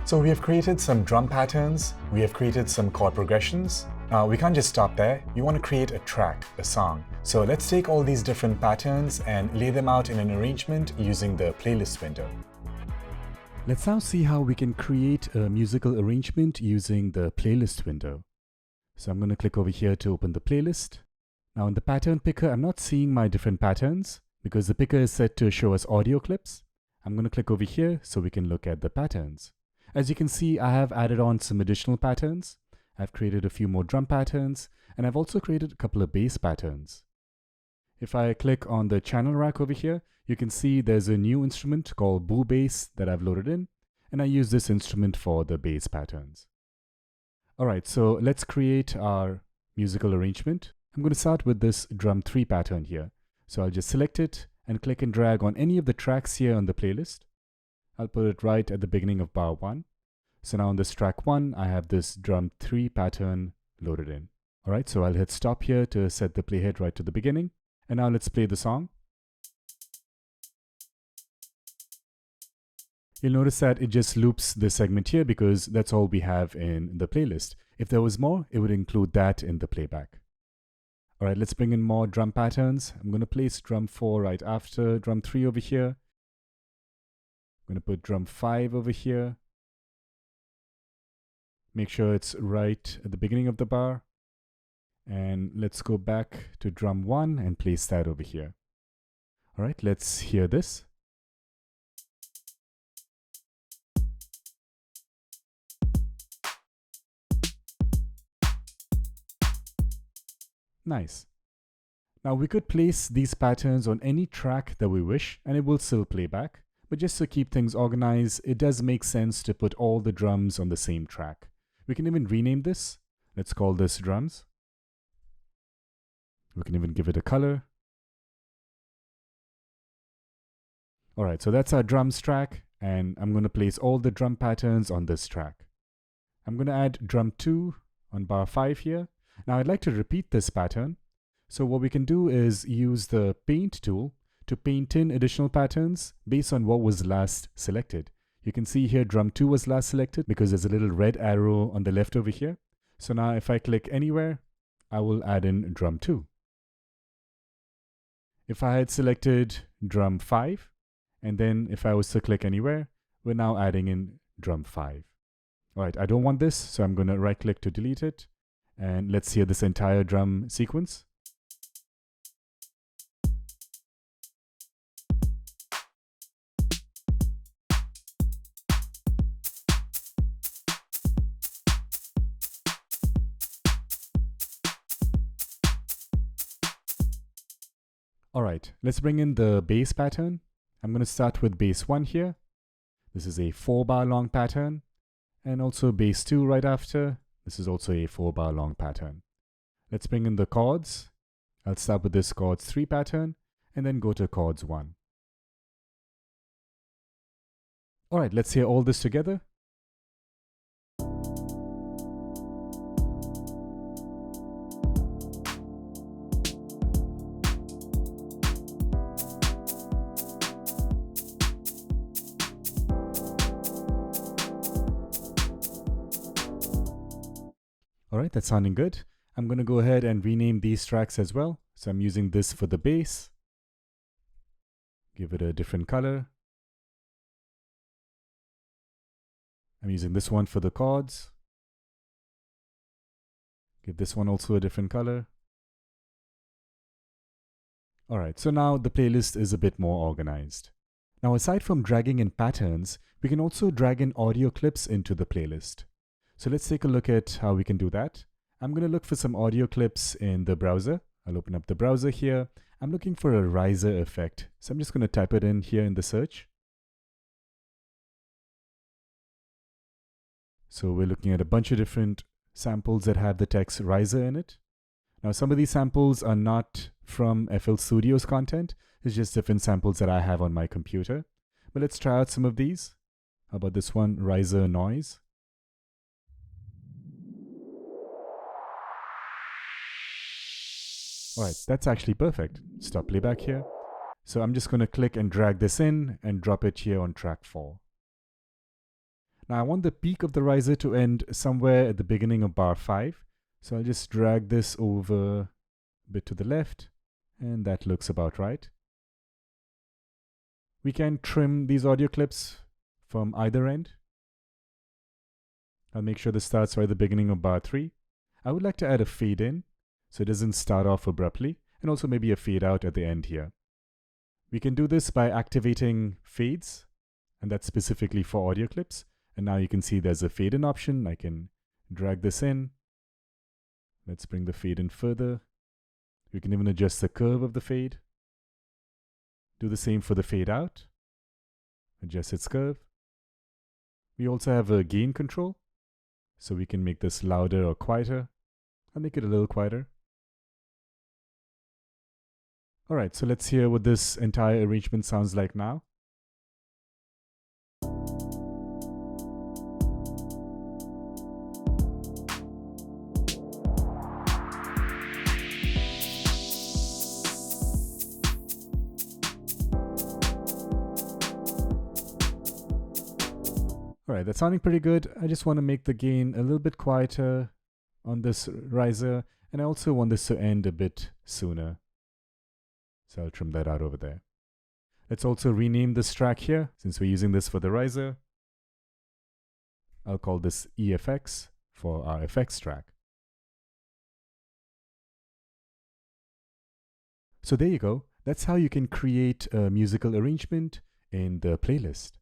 So we have created some drum patterns, we have created some chord progressions. We can't just stop there. We want to create a track, a song. So let's take all these different patterns and lay them out in an arrangement using the playlist window. Let's now see how we can create a musical arrangement using the playlist window. So I'm going to click over here to open the playlist. Now in the pattern picker, I'm not seeing my different patterns because the picker is set to show us audio clips. I'm going to click over here so we can look at the patterns. As you can see, I have added on some additional patterns. I've created a few more drum patterns, and I've also created a couple of bass patterns. If I click on the channel rack over here, you can see there's a new instrument called Boo Bass that I've loaded in, and I use this instrument for the bass patterns. Alright, so let's create our musical arrangement. I'm going to start with this drum 3 pattern here. So I'll just select it and click and drag on any of the tracks here on the playlist. I'll put it right at the beginning of bar 1. So now on this track 1, I have this drum 3 pattern loaded in. Alright, so I'll hit stop here to set the playhead right to the beginning. And now let's play the song. You'll notice that it just loops this segment here because that's all we have in the playlist. If there was more, it would include that in the playback. Alright, let's bring in more drum patterns. I'm going to place drum 4 right after drum 3 over here. I'm going to put drum 5 over here. Make sure it's right at the beginning of the bar. And let's go back to drum 1 and place that over here. Alright, let's hear this. Nice. Now we could place these patterns on any track that we wish and it will still play back. But just to keep things organized, it does make sense to put all the drums on the same track. We can even rename this. Let's call this drums. We can even give it a color. Alright, so that's our drums track, and I'm going to place all the drum patterns on this track. I'm going to add drum 2 on bar 5 here. Now I'd like to repeat this pattern. So what we can do is use the paint tool to paint in additional patterns based on what was last selected. You can see here drum 2 was last selected because there's a little red arrow on the left over here. So now if I click anywhere, I will add in drum 2. If I had selected drum 5, and then if I was to click anywhere, we're now adding in drum 5. Alright, I don't want this, so I'm going to right click to delete it. And let's hear this entire drum sequence. Alright, let's bring in the bass pattern. I'm going to start with bass 1 here. This is a 4-bar long pattern. And also bass 2 right after. This is also a 4-bar long pattern. Let's bring in the chords. I'll start with this chords 3 pattern and then go to chords 1. Alright, let's hear all this together. Alright, that's sounding good. I'm going to go ahead and rename these tracks as well. So I'm using this for the bass. Give it a different color. I'm using this one for the chords. Give this one also a different color. Alright, so now the playlist is a bit more organized. Now aside from dragging in patterns, we can also drag in audio clips into the playlist. So let's take a look at how we can do that. I'm going to look for some audio clips in the browser. I'll open up the browser here. I'm looking for a riser effect. So I'm just going to type it in here in the search. So we're looking at a bunch of different samples that have the text riser in it. Now some of these samples are not from FL Studio's content. It's just different samples that I have on my computer. But let's try out some of these. How about this one, riser noise? Alright, that's actually perfect. Stop playback here. So I'm just going to click and drag this in and drop it here on track 4. Now I want the peak of the riser to end somewhere at the beginning of bar 5. So I'll just drag this over a bit to the left, and that looks about right. We can trim these audio clips from either end. I'll make sure this starts right at the beginning of bar 3. I would like to add a fade in so it doesn't start off abruptly, and also maybe a fade out at the end here. We can do this by activating fades, and that's specifically for audio clips. And now you can see there's a fade in option. I can drag this in. Let's bring the fade in further. We can even adjust the curve of the fade. Do the same for the fade out. Adjust its curve. We also have a gain control, so we can make this louder or quieter. I'll make it a little quieter. All right, so let's hear what this entire arrangement sounds like now. All right, that's sounding pretty good. I just want to make the gain a little bit quieter on this riser, and I also want this to end a bit sooner. So I'll trim that out over there. Let's also rename this track here, since we're using this for the riser. I'll call this EFX for our effects track. So there you go. That's how you can create a musical arrangement in the playlist.